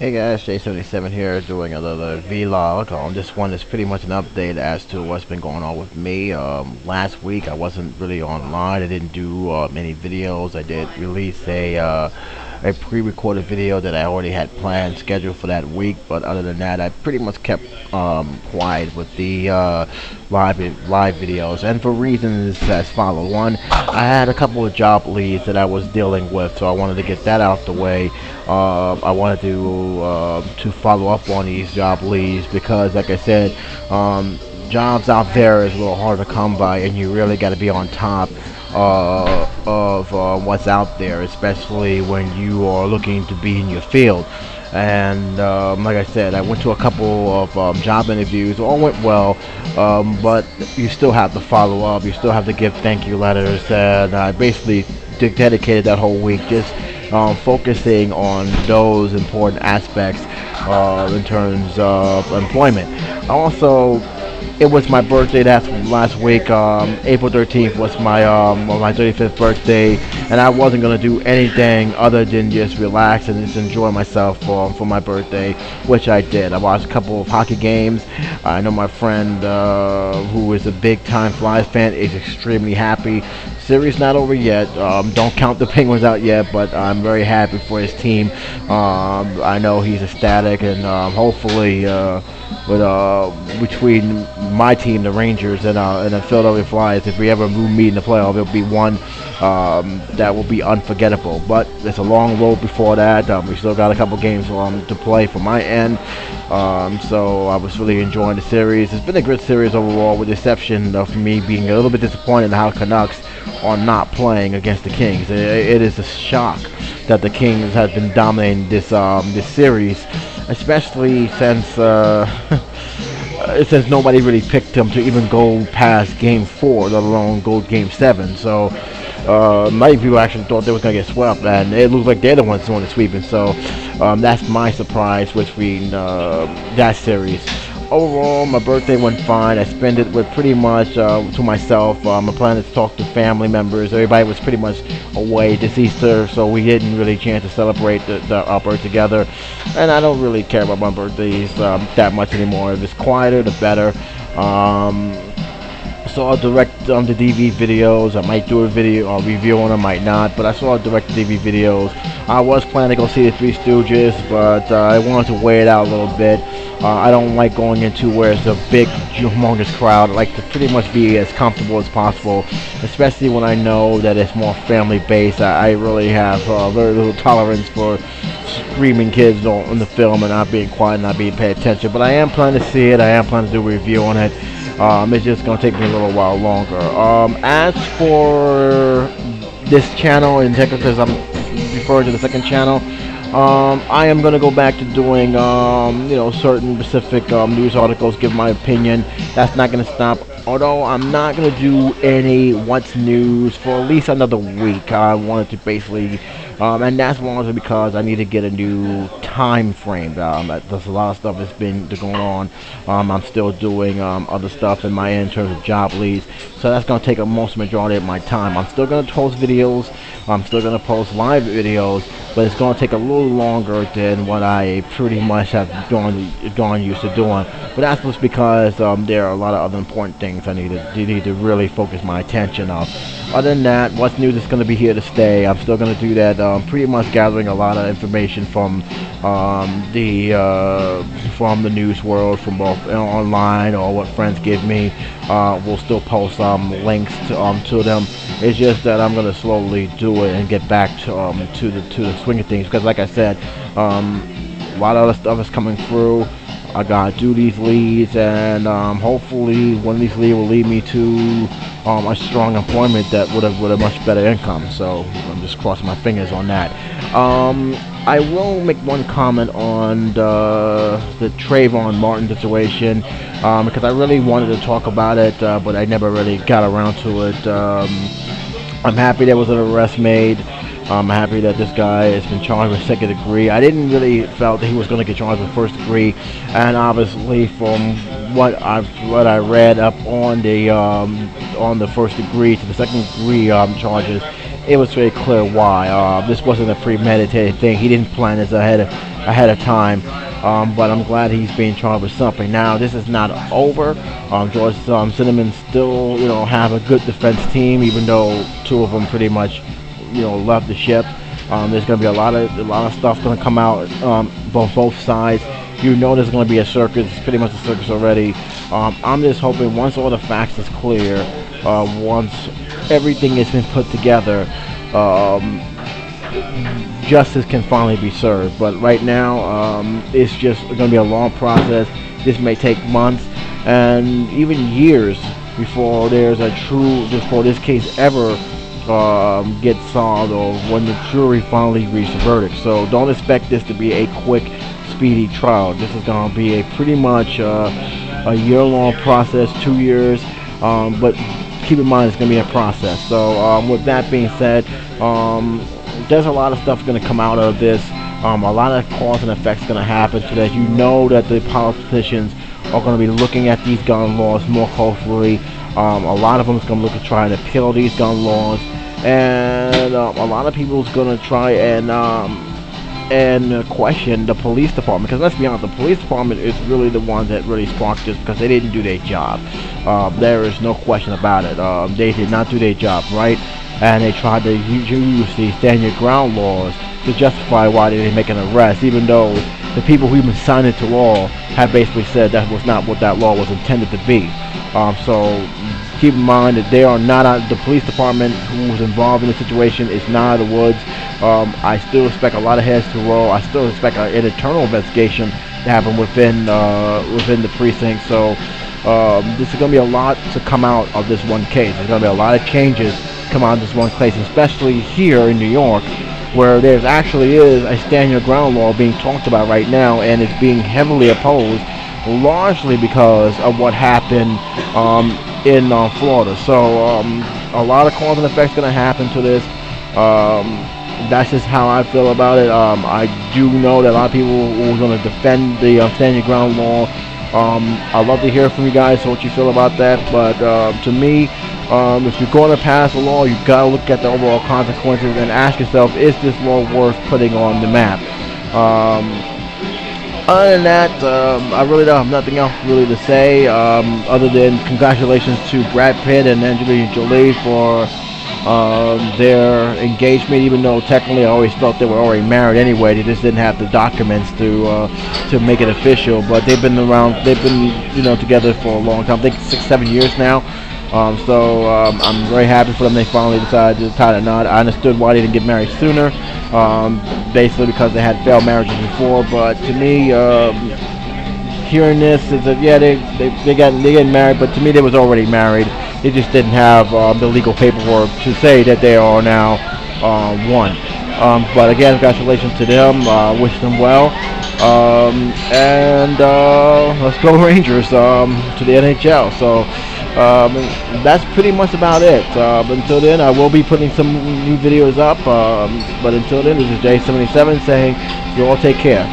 Hey guys, J77 here doing another vlog. This one is pretty much an update as to what's been going on with me. Last week I wasn't really online. I didn't do many videos. I did release a pre-recorded video that I already had planned scheduled for that week, but other than that I pretty much kept quiet with the live videos, and for reasons as follow. One, I had a couple of job leads that I was dealing with, so I wanted to get that out the way. I wanted to follow up on these job leads because, like I said, jobs out there is a little hard to come by, and you really got to be on top of what's out there, especially when you are looking to be in your field. And like I said, I went to a couple of job interviews. All went well, but you still have to follow up. You still have to give thank you letters, and I basically dedicated that whole week just focusing on those important aspects in terms of employment. Also, it was my birthday last week. April 13th was my 35th birthday, and I wasn't gonna do anything other than just relax and just enjoy myself for my birthday, which I did. I watched a couple of hockey games. I know my friend who is a big time Flyers fan is extremely happy. Series not over yet. Don't count the Penguins out yet, but I'm very happy for his team. I know he's ecstatic, and hopefully between my team, the Rangers, and the Philadelphia Flyers, if we ever meet in the playoff, it'll be one that will be unforgettable. But there's a long road before that. We still got a couple games to play for my end. So I was really enjoying the series. It's been a good series overall, with the exception of me being a little bit disappointed in how Canucks are not playing against the Kings. It is a shock that the Kings have been dominating this series, especially since since nobody really picked them to even go past Game 4, let alone go Game 7. So many people actually thought they were going to get swept, and it looks like they're the ones doing the sweeping. So that's my surprise between that series. Overall, my birthday went fine. I spent it with pretty much to myself. I planning to talk to family members. Everybody was pretty much away this Easter, so we didn't really chance to celebrate our birthday together. And I don't really care about my birthdays that much anymore. If it's quieter, the better. Saw direct the DV videos. I might do a video or review on them, might not. But I saw direct DV videos. I was planning to go see the Three Stooges, but I wanted to weigh it out a little bit. I don't like going into where it's a big, humongous crowd. I like to pretty much be as comfortable as possible, especially when I know that it's more family-based. I really have very little tolerance for screaming kids in the film and not being quiet and not being paid attention. But I am planning to see it. I am planning to do a review on it. It's just going to take me a little while longer. As for this channel, and technically because I'm referring to the second channel, I am going to go back to doing certain specific news articles, give my opinion. That's not going to stop, although I'm not going to do any what's news for at least another week. I wanted to basically and that's largely because I need to get a new time frame. There's a lot of stuff that's been going on. I'm still doing other stuff in my end in terms of job leads, so that's going to take a most majority of my time. I'm still going to post videos. I'm still going to post live videos, but it's going to take a little longer than what I pretty much have gone used to doing. But that's just because there are a lot of other important things I need to really focus my attention on. Other than that, what's news is going to be here to stay. I'm still going to do that. Pretty much gathering a lot of information from the news world, from both online or what friends give me. We'll still post links to them. It's just that I'm going to slowly do it and get back to the swing of things, because like I said, a lot of other stuff is coming through. I gotta do these leads, and hopefully one of these leads will lead me to a strong employment that would have a much better income. So I'm just crossing my fingers on that. I will make one comment on the Trayvon Martin situation, because I really wanted to talk about it, but I never really got around to it. I'm happy there was an arrest made. I'm happy that this guy has been charged with second degree. I didn't really felt that he was going to get charged with first degree, and obviously from what I read up on the first degree to the second degree charges, it was very clear why. This wasn't a premeditated thing. He didn't plan this ahead of time. But I'm glad he's being charged with something. Now, this is not over. George Zimmerman still, have a good defense team, even though two of them pretty much, left the ship. There's going to be a lot of stuff going to come out both sides. There's going to be a circus. It's pretty much a circus already. I'm just hoping once all the facts is clear, once everything has been put together, justice can finally be served. But right now, it's just going to be a long process. This may take months and even years before before this case ever gets solved, or when the jury finally reaches a verdict. So don't expect this to be a quick, speedy trial. This is going to be pretty much a year-long process, 2 years. But keep in mind, it's going to be a process. So with that being said, there's a lot of stuff going to come out of this. A lot of cause and effects going to happen, so that that the politicians are going to be looking at these gun laws more closely. A lot of them is going to look at trying to appeal these gun laws, and a lot of people is going to try and question the police department, because let's be honest, the police department is really the one that really sparked this, because they didn't do their job. There is no question about it. They did not do their job right, and they tried to use the stand your ground laws to justify why they didn't make an arrest, even though the people who even signed into law have basically said that was not what that law was intended to be. So keep in mind that they are not the police department who was involved in the situation is not out of the woods. I still expect a lot of heads to roll. I still expect an internal investigation to happen within the precinct. So this is going to be a lot to come out of this one case. There's going to be a lot of changes come out of this one case, especially here in New York, where there actually is a stand your ground law being talked about right now, and it's being heavily opposed, largely because of what happened in Florida. So a lot of cause and effects going to happen to this. That's just how I feel about it. I do know that a lot of people are going to defend the stand your ground law. I'd love to hear from you guys what you feel about that. But to me, if you're going to pass a law, you've got to look at the overall consequences and ask yourself, is this law worth putting on the map? Other than that, I really don't have nothing else really to say, other than congratulations to Brad Pitt and Angelina Jolie for their engagement, even though technically I always felt they were already married anyway. They just didn't have the documents to make it official. But they've been together for a long time. I think 6-7 years now. So I'm very happy for them. They finally decided to tie the knot. I understood why they didn't get married sooner, basically because they had failed marriages before. But to me, hearing this is that they get married, but to me they was already married. They just didn't have the legal paperwork to say that they are now one. But again, congratulations to them. Wish them well. And let's go Rangers to the NHL. So that's pretty much about it. Until then, I will be putting some new videos up. But until then, this is J77 saying you all take care.